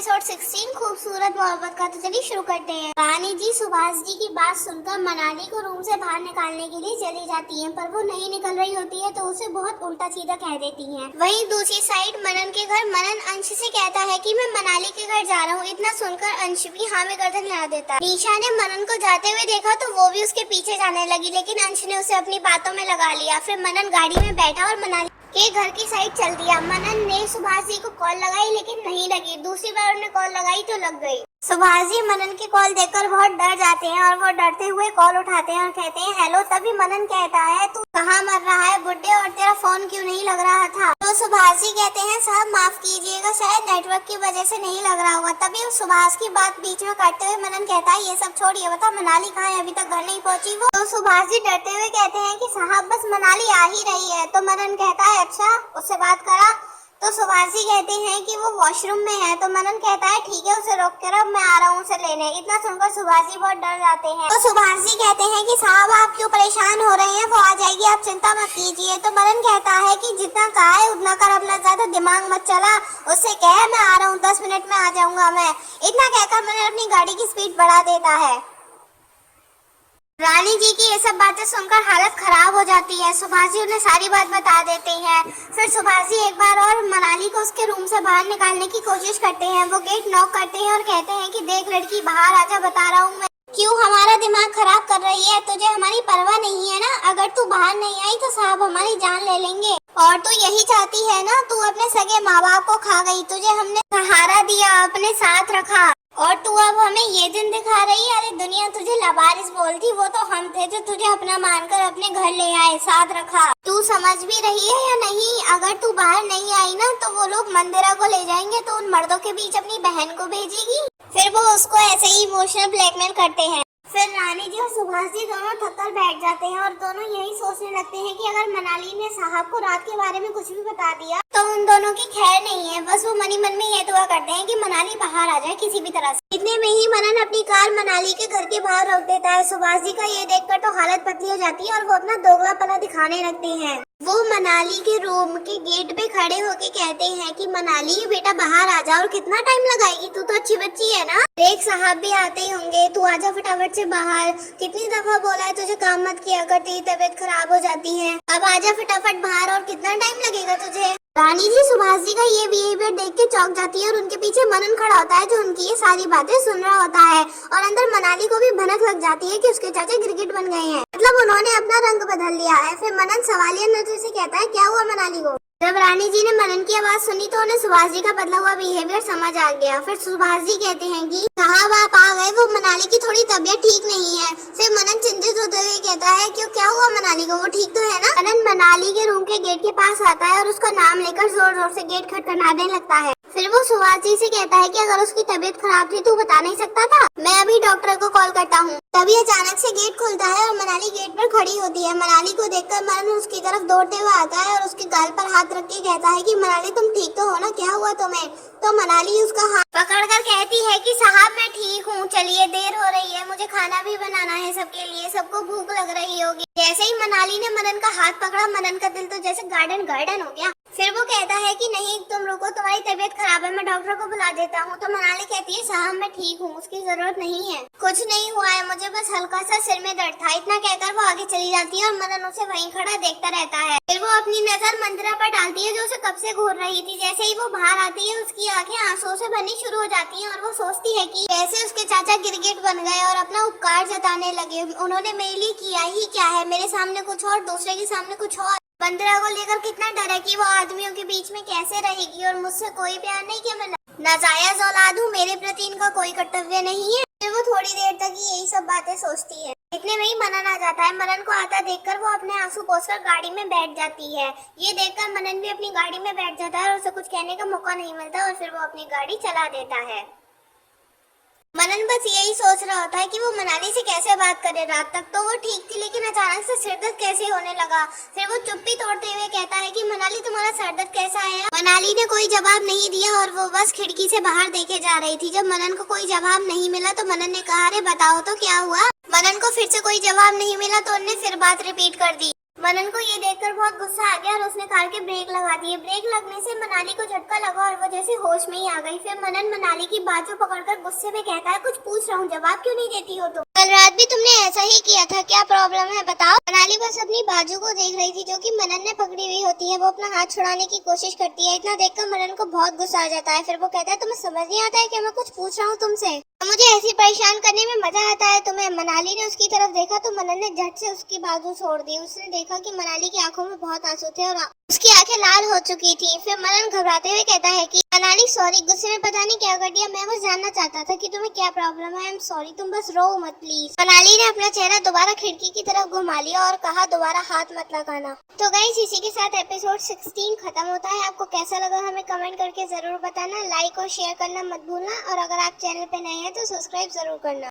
Episode 16 खूबसूरत मोहब्बत का। तो चलिए शुरू करते हैं। रानी जी सुभाष जी की बात सुनकर मनाली को रूम से बाहर निकालने के लिए चली जाती हैं, पर वो नहीं निकल रही होती है तो उसे बहुत उल्टा सीधा कह देती हैं। वहीं दूसरी साइड मनन के घर मनन अंश से कहता है कि मैं मनाली के घर जा रहा हूँ। इतना सुनकर अंश भी हाँ में गर्दन हिला देता है। निशा ने मनन को जाते हुए देखा तो वो भी उसके पीछे जाने लगी, लेकिन अंश ने उसे अपनी बातों में लगा लिया। फिर मनन गाड़ी में बैठा और मनाली के घर की साइड चल दिया। मनन ने सुभाष जी को कॉल लगाई लेकिन नहीं लगी। दूसरी बार उन्हें कॉल लगाई तो लग गई। सुभाष जी मनन की कॉल देखकर बहुत डर जाते हैं और वो डरते हुए कॉल उठाते हैं और कहते हैं हेलो। तभी मनन कहता है तू कहाँ मर रहा है बुड्ढे, और तेरा फोन क्यों नहीं लग रहा था? तो सुभाष जी कहते हैं साहब माफ कीजिएगा, शायद नेटवर्क की वजह से नहीं लग रहा होगा। तभी सुभाष की बात बीच में काटते हुए मनन कहता है ये सब छोड़िए, बता मनाली कहाँ है, अभी तक घर नहीं पहुँची वो? तो सुभाष जी डरते हुए कहते हैं कि साहब बस मनाली आ ही रही है। तो मनन कहता है अच्छा उससे बात करा? तो सुभाष जी कहते हैं कि वो वॉशरूम में है। तो मनन कहता है ठीक है उसे रोक कर अब मैं आ रहा हूँ उसे लेने। इतना सुनकर सुभाष जी बहुत डर जाते हैं। तो सुभाष जी कहते हैं कि साहब आप क्यों परेशान हो रहे हैं, वो आ जाएगी आप चिंता मत कीजिए। तो मनन कहता है कि जितना कहा है उतना कर, अपना ज्यादा दिमाग मत चला, उससे कह मैं आ रहा हूँ 10 मिनट में आ जाऊंगा मैं। इतना कहकर मनन अपनी गाड़ी की स्पीड बढ़ा देता है। रानी जी की ये सब बातें सुनकर हालत खराब हो जाती है। सुभाष जी उन्हें सारी बात बता देते हैं। फिर सुभाष जी एक बार और मनाली को उसके रूम से बाहर निकालने की कोशिश करते हैं। वो गेट नॉक करते हैं और कहते हैं कि देख लड़की बाहर आजा, बता रहा हूँ मैं, क्यों हमारा दिमाग खराब कर रही है? तुझे हमारी परवाह नहीं है ना? अगर तू बाहर नहीं आई तो साहब हमारी जान ले लेंगे। और तू यही चाहती है ना, तू अपने सगे माँ बाप को खा गई, तुझे हमने सहारा दिया, अपने साथ रखा, और तू अब हमें ये दिन दिखा रही है? अरे दुनिया तुझे लबारिस बोलती, वो तो हम थे जो तुझे अपना मानकर अपने घर ले आए, साथ रखा। तू समझ भी रही है या नहीं? अगर तू बाहर नहीं आई ना तो वो लोग मंदिरा को ले जाएंगे तो उन मर्दों के बीच अपनी बहन को भेजेगी। फिर वो उसको ऐसे ही इमोशनल ब्लैकमेल करते हैं। फिर रानी जी और सुभाष जी दोनों थककर बैठ जाते हैं और दोनों यही सोचने लगते हैं कि अगर मनाली ने साहब को रात के बारे में कुछ भी बता दिया तो उन दोनों की खैर नहीं है। बस वो मन ही मन में ये दुआ करते हैं कि मनाली बाहर आ जाए किसी भी तरह से। इतने में ही मनन अपनी कार मनाली के घर के बाहर रोक देता है। सुभाष जी का ये देखकर तो हालत पतली हो जाती है और वो अपना दोगलापना दिखाने लगते हैं। वो मनाली के रूम के गेट पे खड़े होके कहते हैं कि मनाली बेटा बाहर आ जा, और कितना टाइम लगाएगी, तू तो अच्छी बच्ची है ना, देख साहब भी आते ही होंगे, तू आजा फटाफट से बाहर। कितनी दफा बोला है तुझे काम मत किया कर, तेरी तबीयत खराब हो जाती है, अब आजा फटाफट बाहर, और कितना टाइम लगेगा तुझे? रानी जी सुभाष जी का ये बिहेवियर देख के चौंक जाती है और उनके पीछे मनन खड़ा होता है जो उनकी ये सारी बातें सुन रहा होता है। और अंदर मनाली को भी भनक लग जाती है कि उसके चाचा गिरगिट बन गए हैं, मतलब उन्होंने अपना रंग बदल लिया है। फिर मनन सवालिया नजर से कहता है क्या हुआ मनाली को? जब रानी जी ने मनन की आवाज सुनी तो उन्हें सुभाष जी का बदला हुआ बिहेवियर समझ आ गया। फिर सुभाष जी कहते हैं कि साहब आप आ गए, वो मनाली की थोड़ी तबीयत ठीक नहीं है। फिर मनन चिंतित होते हुए कहता है क्यों, क्या हुआ मनाली को, वो ठीक तो है ना? मनन मनाली के रूम के गेट के पास आता है और उसका नाम लेकर जोर जोर से गेट खटखटाने लगता है। फिर वो सुभाष जी से कहता है कि अगर उसकी तबीयत खराब थी तो बता नहीं सकता था, मैं अभी डॉक्टर को कॉल करता हूँ। तभी अचानक से गेट खुलता है और मनाली गेट पर खड़ी होती है। मनाली को देखकर मनन उसकी तरफ दौड़ते हुए आता है और उसके गाल पर हाथ रख के कहता है कि मनाली तुम ठीक तो हो ना, क्या हुआ तुम्हें? तो मनाली उसका हाथ पकड़कर कहती है कि साहब मैं ठीक हूँ, चलिए देर हो रही है, मुझे खाना भी बनाना है सबके लिए, सबको भूख लग रही होगी। जैसे ही मनाली ने मनन का हाथ पकड़ा, मनन का दिल तो जैसे गार्डन गार्डन हो गया। फिर वो कहता है कि नहीं तुम रुको, तुम्हारी तबीयत खराब है, मैं डॉक्टर को बुला देता हूँ। तो मनाली कहती है साहब मैं ठीक हूँ, उसकी जरूरत नहीं है, कुछ नहीं हुआ है, मुझे बस हल्का सा सिर में दर्द था। इतना कहकर वो आगे चली जाती है और मनन उसे वहीं खड़ा देखता रहता है। फिर वो अपनी नजर मंदिरा पर डालती है जो उसे कब से घूर रही थी। जैसे ही वो बाहर आती है उसकी आंखें आंसुओं से भरनी शुरू हो जाती हैं और वो सोचती है कि कैसे उसके चाचा गिरगिट बन गए और अपना उपकार जताने लगे। उन्होंने मेरे लिए किया ही क्या है, मेरे सामने कुछ और, दूसरे के सामने कुछ और। मंदिरा को लेकर कितना डर है कि वो आदमियों के बीच में कैसे रहेगी, और मुझसे कोई प्यार नहीं कि मैं नाजायज औलाद हूँ, मेरे प्रति इनका कोई कर्तव्य नहीं है। फिर वो थोड़ी देर तक ही यही सब बातें सोचती है। इतने में ही मनन आ जाता है। मनन को आता देखकर वो अपने आंसू पोंछकर गाड़ी में बैठ जाती है। ये देखकर मनन भी अपनी गाड़ी में बैठ जाता है और उसे कुछ कहने का मौका नहीं मिलता और फिर वो अपनी गाड़ी चला देता है। मनन बस यही सोच रहा होता है कि वो मनाली से कैसे बात करे। रात तक तो वो ठीक थी, लेकिन अचानक से सिरदर्द कैसे होने लगा। फिर वो चुप्पी तोड़ते हुए कहता है कि मनाली तुम्हारा सिरदर्द कैसा है? मनाली ने कोई जवाब नहीं दिया और वो बस खिड़की से बाहर देखे जा रही थी। जब मनन को कोई जवाब नहीं मिला तो मनन ने कहा अरे बताओ तो क्या हुआ? मनन को फिर से कोई जवाब नहीं मिला तो उन्होंने फिर बात रिपीट कर दी। मनन को ये देखकर बहुत गुस्सा आ गया और उसने कार के ब्रेक लगा दिए। ब्रेक लगने से मनाली को झटका लगा और वो जैसे होश में ही आ गई। फिर मनन मनाली की बाजू पकड़कर गुस्से में कहता है, कुछ पूछ रहा हूँ, जवाब क्यों नहीं देती हो तुम? कल रात भी तुमने ऐसा ही किया था, क्या प्रॉब्लम है बताओ? मनाली बस अपनी बाजू को देख रही थी जो कि मनन ने पकड़ी हुई होती है। वो अपना हाथ छुड़ाने की कोशिश करती है। इतना देखकर मनन को बहुत गुस्सा आ जाता है। फिर वो कहता है, तुम्हें समझ नहीं आता है कि मैं कुछ पूछ रहा हूँ तुमसे? मुझे ऐसी परेशान करने में मजा आता है तुम्हें? मनाली ने उसकी तरफ देखा तो मनन ने झट से उसकी बाजू छोड़ दी। उसने देखा कि मनाली की आंखों में बहुत आंसू थे और उसकी आंखें लाल हो चुकी थी। फिर मनन घबराते हुए कहता है कि मनाली सॉरी, गुस्से में पता नहीं क्या कर दिया, मैं बस जानना चाहता था कि तुम्हें क्या प्रॉब्लम है। आई एम सॉरी, तुम बस रो मत प्लीज। मनाली ने अपना चेहरा दोबारा खिड़की की तरफ घुमा लिया और कहा, दोबारा हाथ मत लगाना। तो गाइस, इसी के साथ एपिसोड 16 खत्म होता है। आपको कैसा लगा हमें कमेंट करके जरूर बताना। लाइक और शेयर करना मत भूलना और अगर आप चैनल पे नए हैं तो सब्सक्राइब जरूर करना।